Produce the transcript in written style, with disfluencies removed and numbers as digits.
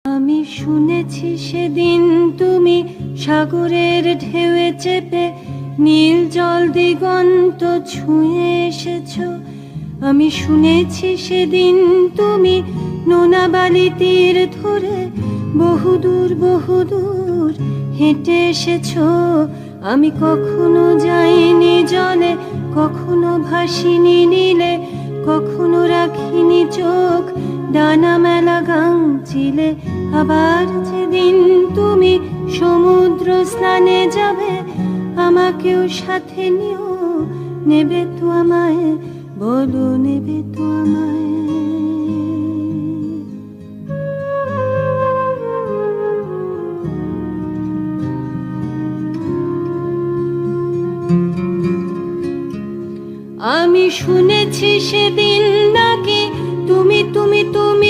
আমি শুনেছি সেদিন তুমি সাগরের ঢেউয়ে চেপে নীল জল দিগন্ত ছুঁয়ে এসেছো। আমি শুনেছি সেদিন তুমি নোনা বালি তীর ধরে বহুদূর বহুদূর হেঁটে এসেছো। আমি কখনো যাইনি জলে, কখনো ভাসিনি নীলে, কখনো রাখিনি চোখ ডানা মেলা গাংচিলে। আবার যেদিন তুমি সমুদ্র স্নানে যাবে, আমাকেও সাথে নিও, নেবে তো আমায়, বলো নেবে তো আমায়। আমি শুনেছি সেদিন নাকি তুমি তুমি তুমি